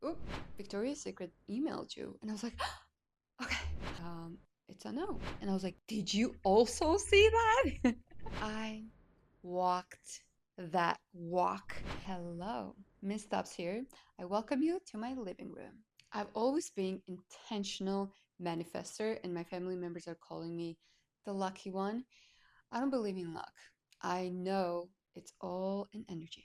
oop, Victoria's Secret emailed you. And I was like, okay, it's a no. And I was like, did you also see that? I walked that walk. Hello, Miss Stubbs here. I welcome you to my living room. I've always been intentional manifester, and my family members are calling me the lucky one. I don't believe in luck. I know it's all an energy.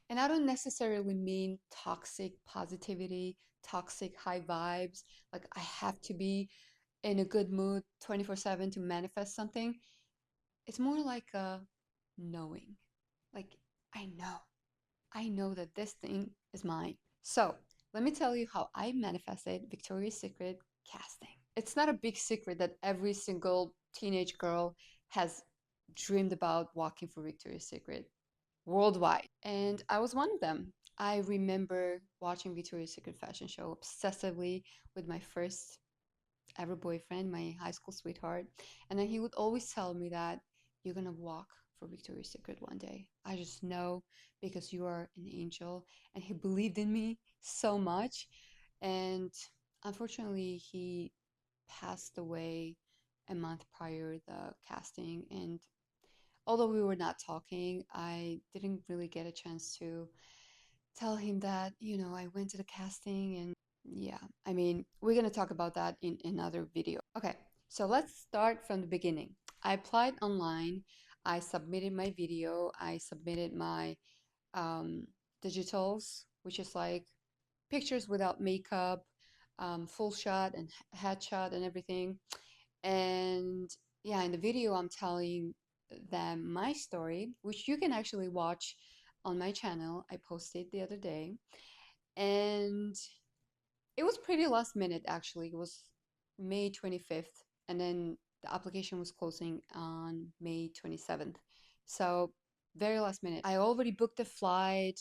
And I don't necessarily mean toxic positivity, toxic high vibes. Like I have to be in a good mood 24/7 to manifest something. It's more like a knowing. Like I know. I know that this thing is mine. So, let me tell you how I manifested Victoria's Secret casting. It's not a big secret that every single teenage girl has dreamed about walking for Victoria's Secret worldwide. And I was one of them. I remember watching Victoria's Secret fashion show obsessively with my first ever boyfriend, my high school sweetheart. And then he would always tell me that you're gonna walk for Victoria's Secret one day. I just know because you are an angel. And he believed in me so much. And unfortunately, he passed away a month prior the casting. And although we were not talking, I didn't really get a chance to tell him that, I went to the casting and yeah, I mean, we're going to talk about that in another video. Okay, so let's start from the beginning. I applied online, I submitted my video, I submitted my um, digitals, which is like pictures without makeup, full shot and headshot and everything. And yeah, in the video, I'm telling them my story, which you can actually watch on my channel. I posted the other day. And it was pretty last minute, actually. It was May 25th. And then the application was closing on May 27th. So, very last minute. I already booked the flight,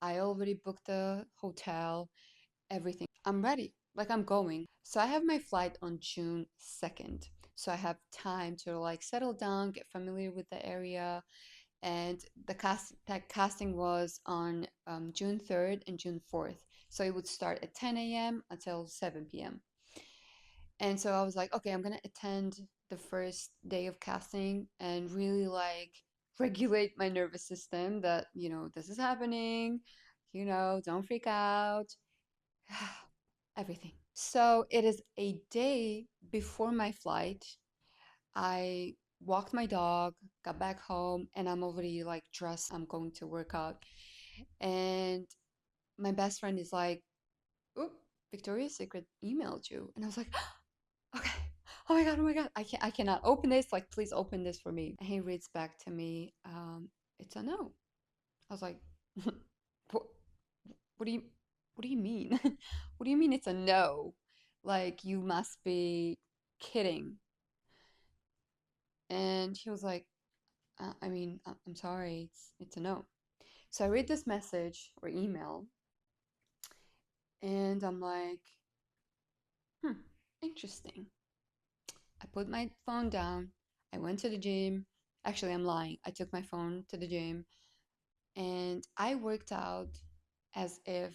I already booked the hotel, everything. I'm ready. Like I'm going. So I have my flight on June 2nd. So I have time to like settle down, get familiar with the area. And that casting was on June 3rd and June 4th. So it would start at 10 a.m. until 7 p.m. And so I was like, okay, I'm gonna attend the first day of casting and really like regulate my nervous system that, this is happening, don't freak out. Everything. So it is a day before my flight. I walked my dog, got back home, and I'm already like dressed. I'm going to work out. And my best friend is like, "Oop, Victoria's Secret emailed you." And I was like, "Okay. Oh my God, oh my God. I cannot open this. Like, please open this for me." And he reads back to me, it's a no. I was like, "What, what do you what do you mean? What do you mean it's a no? Like you must be kidding." And he was like, I mean, I'm sorry, it's a no. So I read this message or email and I'm like, hmm, interesting. I put my phone down. I went to the gym. Actually, I'm lying. I took my phone to the gym and I worked out as if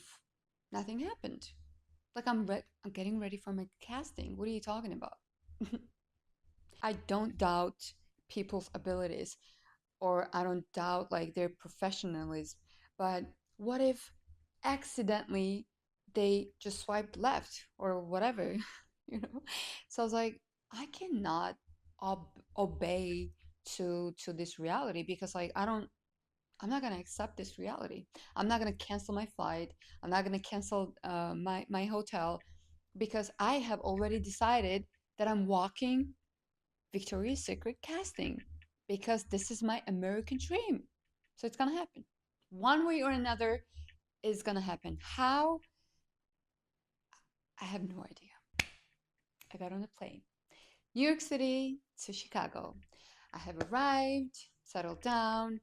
nothing happened. Like I'm getting ready for my casting. What are you talking about? I don't doubt people's abilities or I don't doubt like their professionalism. But what if accidentally they just swiped left or whatever, you know? So I was like, I cannot obey to this reality because like I'm not gonna accept this reality. I'm not gonna cancel my flight. I'm not gonna cancel my hotel because I have already decided that I'm walking Victoria's Secret casting because this is my American dream. So it's gonna happen. One way or another is gonna happen. How? I have no idea. I got on a plane. New York City to Chicago. I have arrived, settled down,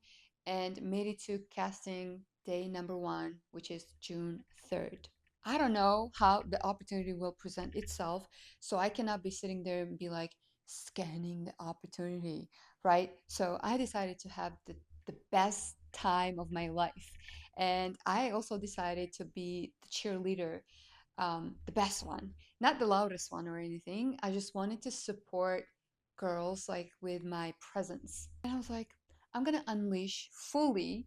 and made it to casting day number one, which is June 3rd. I don't know how the opportunity will present itself, so I cannot be sitting there and be like scanning the opportunity, right? So I decided to have the best time of my life. And I also decided to be the cheerleader, the best one, not the loudest one or anything. I just wanted to support girls like with my presence. And I was like, I'm gonna unleash fully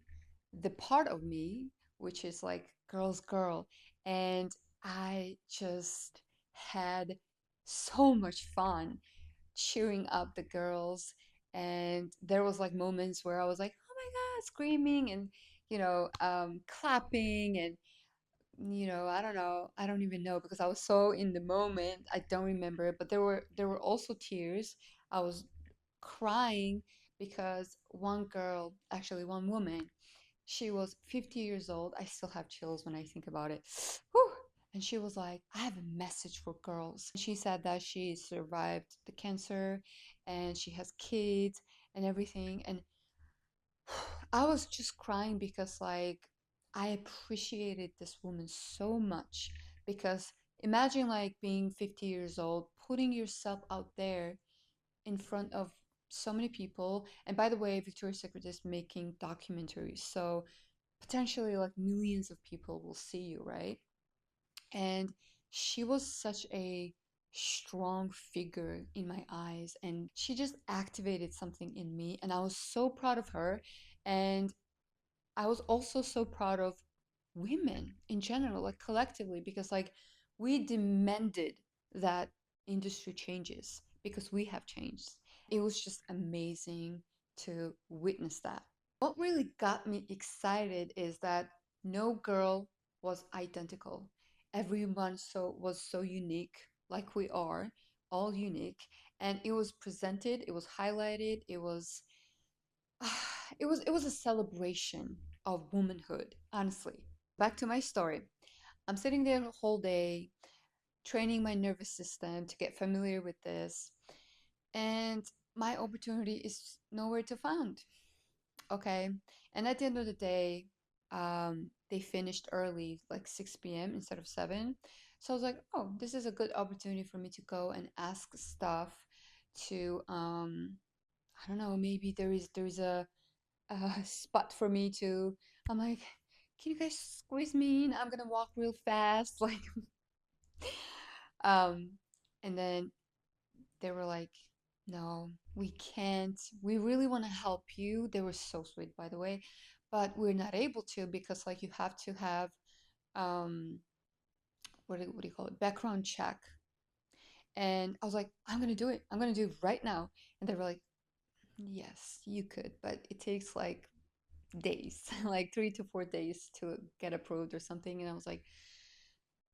the part of me, which is like girl's girl. And I just had so much fun cheering up the girls. And there was like moments where I was like, oh my God, screaming and, clapping and, I don't know. I don't even know because I was so in the moment. I don't remember it, but there were also tears. I was crying because one girl, actually one woman, she was 50 years old. I still have chills when I think about it. Whew. And she was like, I have a message for girls. She said that she survived the cancer and she has kids and everything. And I was just crying because, like, I appreciated this woman so much. Because imagine, like, being 50 years old, putting yourself out there in front of so many people. And by the way, Victoria's Secret is making documentaries. So potentially like millions of people will see you, right? And she was such a strong figure in my eyes, and she just activated something in me, and I was so proud of her. And I was also so proud of women in general, like collectively, because like we demanded that industry changes because we have changed. It was just amazing to witness that. What really got me excited is that no girl was identical. Everyone was so unique, like we are, all unique, and it was presented, it was highlighted, it was it was a celebration of womanhood, honestly. Back to my story. I'm sitting there the whole day, training my nervous system to get familiar with this, and my opportunity is nowhere to find. Okay. And at the end of the day, they finished early, like 6 p.m. instead of 7. So I was like, oh, this is a good opportunity for me to go and ask stuff to, I don't know, maybe there is a spot for me to, I'm like, can you guys squeeze me in? I'm gonna walk real fast. Like, um, and then they were like, no, we can't. We really want to help you. They were so sweet, by the way, but we're not able to because like you have to have um what do you call it? Background check. And I was like, I'm gonna do it. I'm gonna do it right now. And they were like, yes, you could, but it takes like days, like 3 to 4 days to get approved or something. And I was like,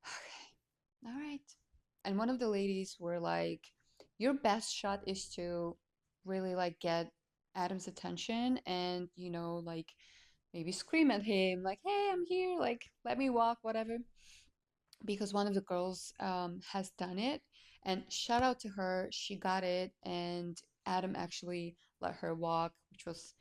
okay, all right. And one of the ladies were like, your best shot is to really like get Adam's attention and, like maybe scream at him, like, hey, I'm here, like, let me walk, whatever. Because one of the girls has done it. And shout out to her, she got it. And Adam actually let her walk, which was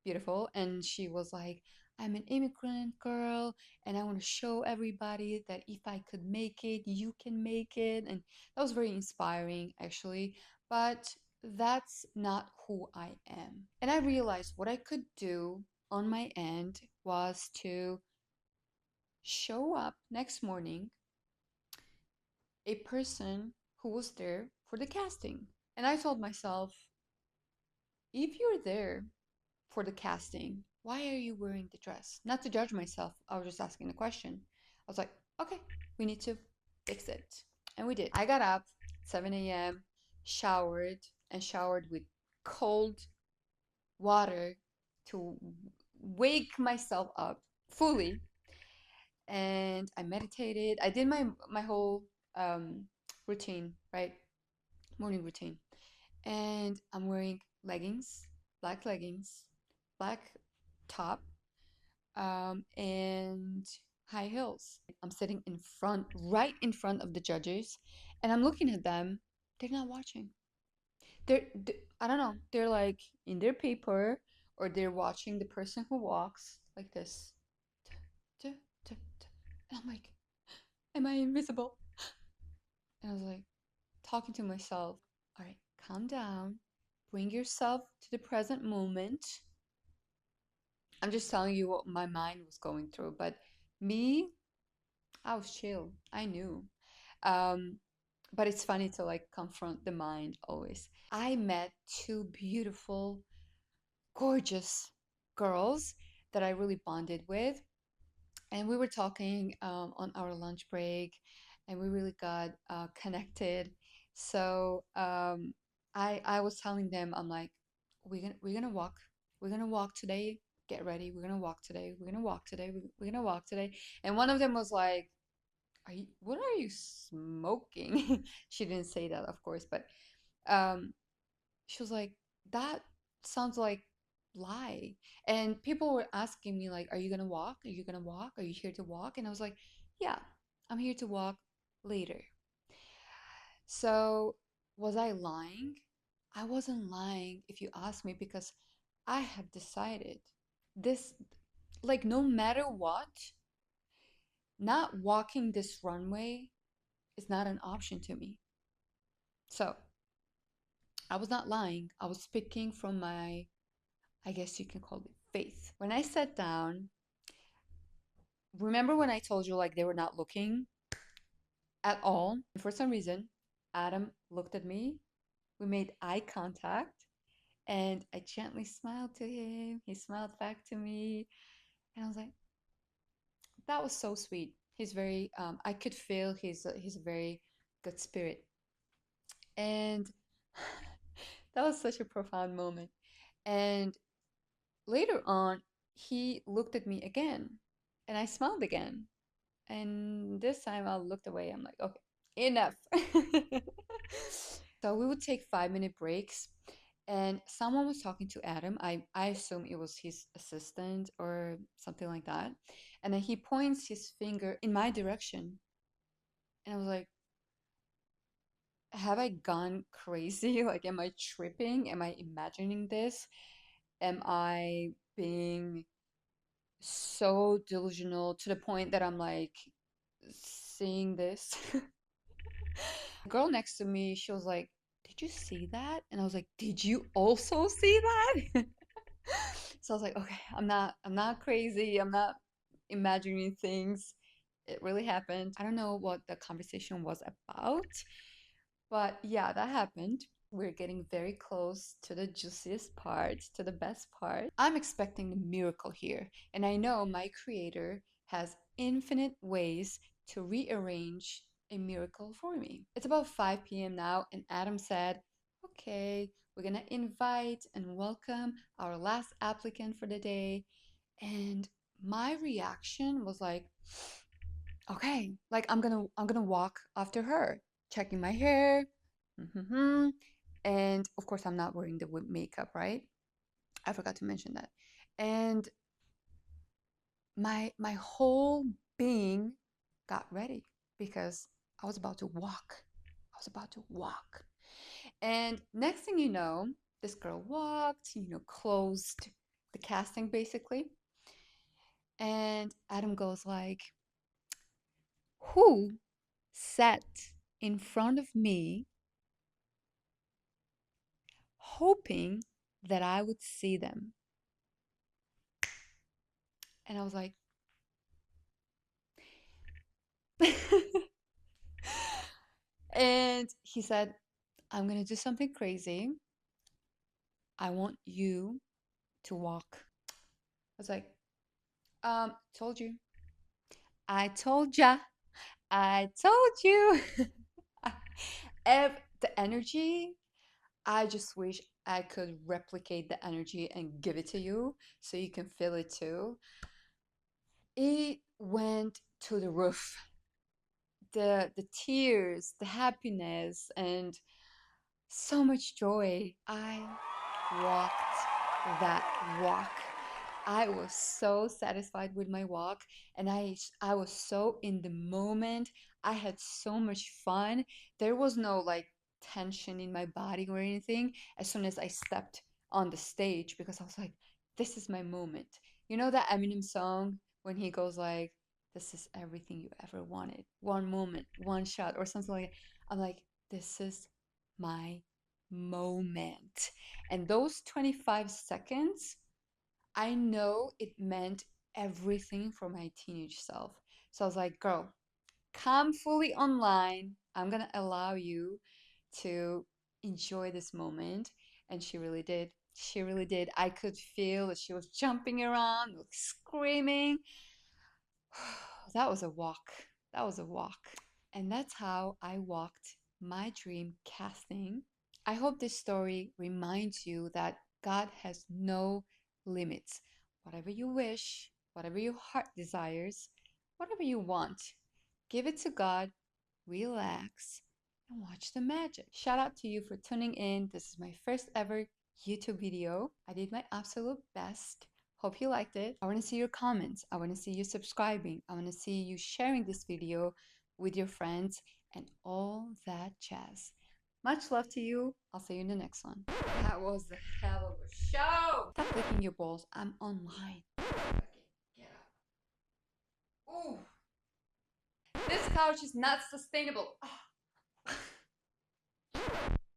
beautiful. And she was like, I'm an immigrant girl, and I want to show everybody that if I could make it, you can make it. And that was very inspiring, actually. But that's not who I am. And I realized what I could do on my end was to show up next morning a person who was there for the casting. And I told myself, if you're there for the casting, why are you wearing the dress? Not to judge myself, I was just asking a question. I was like, okay, we need to fix it. And we did. I got up 7 a.m., showered, and showered with cold water to wake myself up fully. And I meditated. I did my whole routine, right? Morning routine. And I'm wearing leggings, black top, and high heels. I'm sitting right in front of the judges, and I'm looking at them. They're not watching. I don't know. They're like in their paper, or they're watching the person who walks like this. And I'm like, am I invisible? And I was like, talking to myself, all right, calm down, bring yourself to the present moment, I'm just telling you what my mind was going through. But me, I was chill. I knew. Um, but it's funny to like confront the mind always. I met two beautiful, gorgeous girls that I really bonded with, and we were talking on our lunch break, and we really got connected. So I was telling them, I'm like, we're gonna walk, we're gonna walk today. Get ready, we're gonna walk today. We're gonna walk today. We're gonna walk today. And one of them was like, what are you smoking? She didn't say that, of course, but um, she was like, that sounds like lie. And people were asking me like, are you gonna walk? Are you gonna walk? Are you here to walk? And I was like, yeah, I'm here to walk later. So was I lying? I wasn't lying if you ask me, because I have decided this, like, no matter what, not walking this runway is not an option to me. So I was not lying. I was speaking from my, I guess you can call it, faith. When I sat down, remember when I told you like they were not looking at all? For some reason, Adam looked at me. We made eye contact, and I gently smiled to him. He smiled back to me, and I was like, that was so sweet. He's very, I could feel he's a very good spirit. And that was such a profound moment. And later on, he looked at me again, and I smiled again. And this time I looked away. I'm like, okay, enough. So we would take 5 minute breaks, and someone was talking to Adam. I assume it was his assistant or something like that. And then he points his finger in my direction. And I was like, have I gone crazy? Like, am I tripping? Am I imagining this? Am I being so delusional to the point that I'm like seeing this? The girl next to me, she was like, did you see that? And I was like, did you also see that? So I was like, okay, I'm not crazy. I'm not imagining things. It really happened. I don't know what the conversation was about, but yeah, that happened. We're getting very close to the juiciest part, to the best part. I'm expecting the miracle here, and I know my creator has infinite ways to rearrange a miracle for me. It's about 5 p.m. now, and Adam said, okay, we're gonna invite and welcome our last applicant for the day. And my reaction was like, okay, like I'm gonna walk after her, checking my hair. Mm-hmm. And of course, I'm not wearing the makeup, right? I forgot to mention that. And my whole being got ready because I was about to walk. I was about to walk. And next thing you know, this girl walked, closed the casting basically. And Adam goes like, who sat in front of me hoping that I would see them? And I was like, and he said, I'm going to do something crazy. I want you to walk. I was like, told you. I told ya. I told you. The energy, I just wish I could replicate the energy and give it to you so you can feel it too. It went to the roof. The tears, the happiness, and so much joy. I walked that walk. I was so satisfied with my walk, and I was so in the moment. I had so much fun. There was no like tension in my body or anything as soon as I stepped on the stage, because I was like, this is my moment. You know that Eminem song when he goes like, this is everything you ever wanted. One moment, one shot, or something like that. I'm like, this is my moment. And those 25 seconds, I know it meant everything for my teenage self. So I was like, girl, come fully online. I'm gonna allow you to enjoy this moment. And she really did. She really did. I could feel that she was jumping around, like screaming. That was a walk. That was a walk. And that's how I walked my dream casting. I hope this story reminds you that God has no limits. Whatever you wish, whatever your heart desires, whatever you want, give it to God, relax, and watch the magic. Shout out to you for tuning in. This is my first ever YouTube video. I did my absolute best. Hope you liked it. I want to see your comments. I want to see you subscribing. I want to see you sharing this video with your friends and all that jazz. Much love to you. I'll see you in the next one. That was a hell of a show. Stop licking your balls. I'm online. Okay, get up. Ooh. This couch is not sustainable.